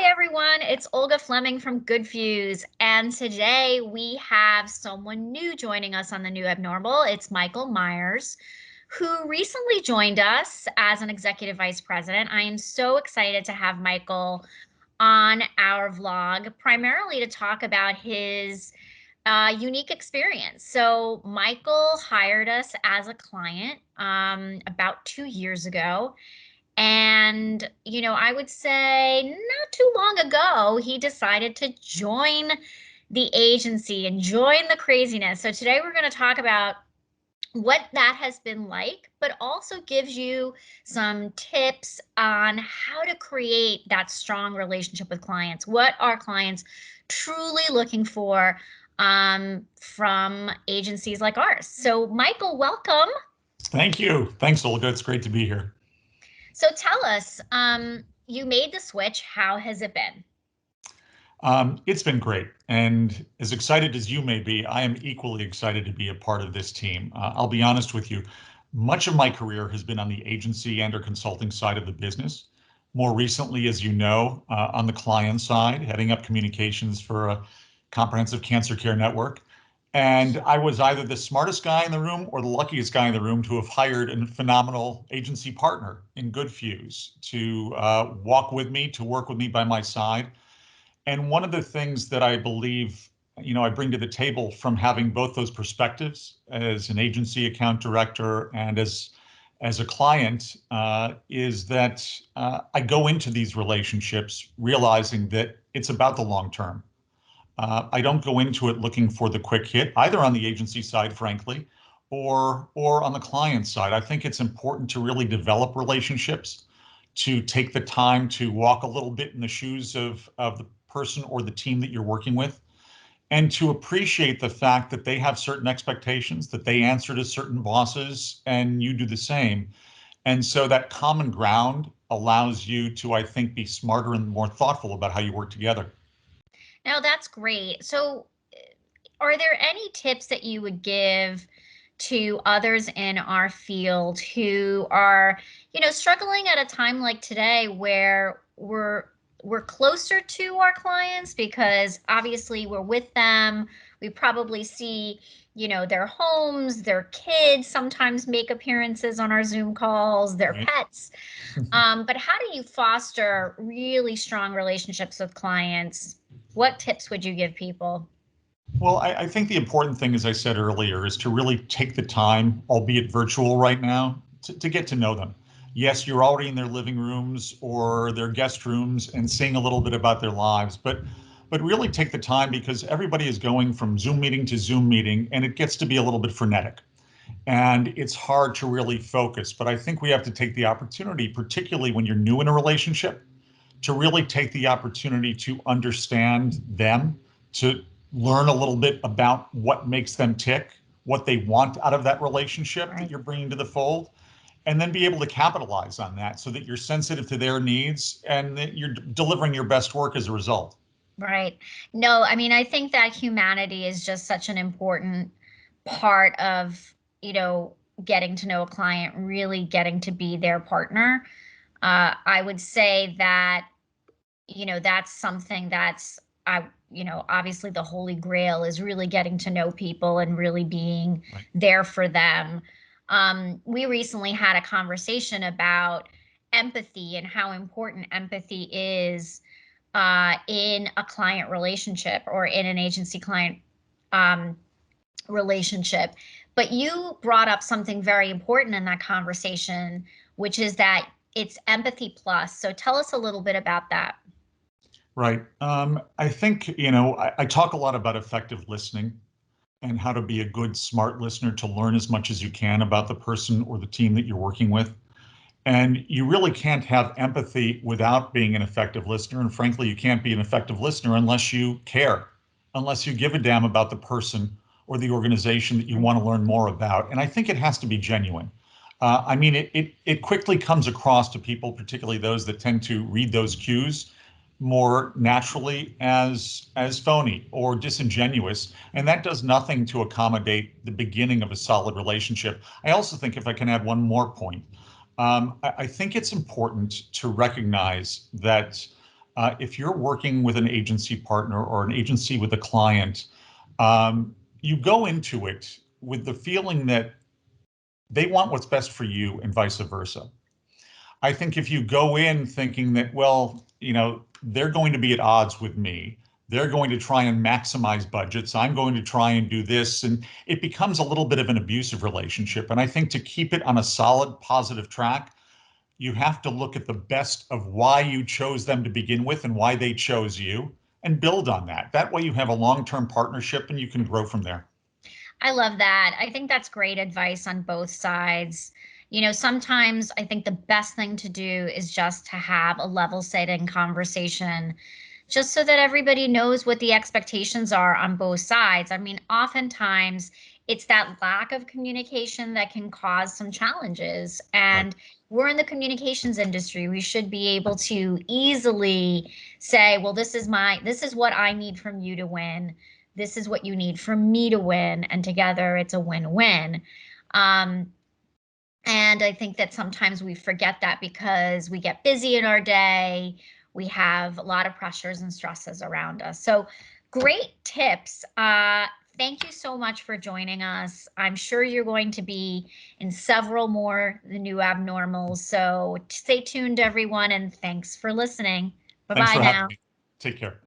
Hi, everyone. It's Olga Fleming from Goodfuse. And today we have someone new joining us on the New Abnormal. It's Michael Myers, who recently joined us as an executive vice president. I am so excited to have Michael on our vlog, primarily to talk about his unique experience. So, Michael hired us as a client about 2 years ago. And, I would say not too long ago, he decided to join the agency and join the craziness. So today we're going to talk about what that has been like, but also gives you some tips on how to create that strong relationship with clients. What are clients truly looking for from agencies like ours? So, Michael, welcome. Thank you. Thanks, Olga. It's great to be here. So tell us, you made the switch. How has it been? It's been great. And as excited as you may be, I am equally excited to be a part of this team. I'll be honest with you, much of my career has been on the agency and or consulting side of the business. More recently, as you know, on the client side, heading up communications for a comprehensive cancer care network. And I was either the smartest guy in the room or the luckiest guy in the room to have hired a phenomenal agency partner in Goodfuse to walk with me, to work with me by my side. And one of the things that I believe, I bring to the table from having both those perspectives as an agency account director and as a client is that I go into these relationships realizing that it's about the long term. I don't go into it looking for the quick hit, either on the agency side, frankly, or on the client side. I think it's important to really develop relationships, to take the time to walk a little bit in the shoes of the person or the team that you're working with, and to appreciate the fact that they have certain expectations, that they answer to certain bosses, and you do the same. And so that common ground allows you to, I think, be smarter and more thoughtful about how you work together. Now, that's great. So, are there any tips that you would give to others in our field who are, struggling at a time like today where we're closer to our clients because obviously we're with them. We probably see, their homes, their kids sometimes make appearances on our Zoom calls, their Right. pets. But how do you foster really strong relationships with clients? What tips would you give people? Well, I think the important thing, as I said earlier, is to really take the time, albeit virtual right now, to get to know them. Yes, you're already in their living rooms or their guest rooms and seeing a little bit about their lives, but really take the time because everybody is going from Zoom meeting to Zoom meeting, and it gets to be a little bit frenetic. And it's hard to really focus. But I think we have to take the opportunity, particularly when you're new in a relationship, to really take the opportunity to understand them, to learn a little bit about what makes them tick, what they want out of that relationship that Right. you're bringing to the fold, and then be able to capitalize on that so that you're sensitive to their needs and that you're delivering your best work as a result. Right. No, I mean, I think that humanity is just such an important part of, getting to know a client, really getting to be their partner. I would say that, that's something that's, obviously the holy grail is really getting to know people and really being Right. there for them. We recently had a conversation about empathy and how important empathy is in a client relationship or in an agency client um, relationship. But you brought up something very important in that conversation, which is that it's empathy plus. So tell us a little bit about that. Right. I think, I talk a lot about effective listening and how to be a good, smart listener to learn as much as you can about the person or the team that you're working with. And you really can't have empathy without being an effective listener. And frankly, you can't be an effective listener unless you care, unless you give a damn about the person or the organization that you want to learn more about. And I think it has to be genuine. I mean, it quickly comes across to people, particularly those that tend to read those cues more naturally as phony or disingenuous, and that does nothing to accommodate the beginning of a solid relationship. I also think, if I can add one more point, I think it's important to recognize that if you're working with an agency partner or an agency with a client, you go into it with the feeling that they want what's best for you and vice versa. I think if you go in thinking that, well, they're going to be at odds with me, they're going to try and maximize budgets, I'm going to try and do this, and it becomes a little bit of an abusive relationship. And I think to keep it on a solid, positive track, you have to look at the best of why you chose them to begin with and why they chose you and build on that. That way you have a long-term partnership and you can grow from there. I love that. I think that's great advice on both sides. Sometimes I think the best thing to do is just to have a level setting conversation, just so that everybody knows what the expectations are on both sides. I mean, oftentimes it's that lack of communication that can cause some challenges. Right. And we're in the communications industry. We should be able to easily say, well, this is what I need from you to win. This is what you need from me to win. And together it's a win-win. Um, and I think that sometimes we forget that because we get busy in our day. We have a lot of pressures and stresses around us. So great tips. Thank you so much for joining us. I'm sure you're going to be in several more The New Abnormals. So stay tuned, everyone, and thanks for listening. Thanks Bye-bye for having now. me. Take care.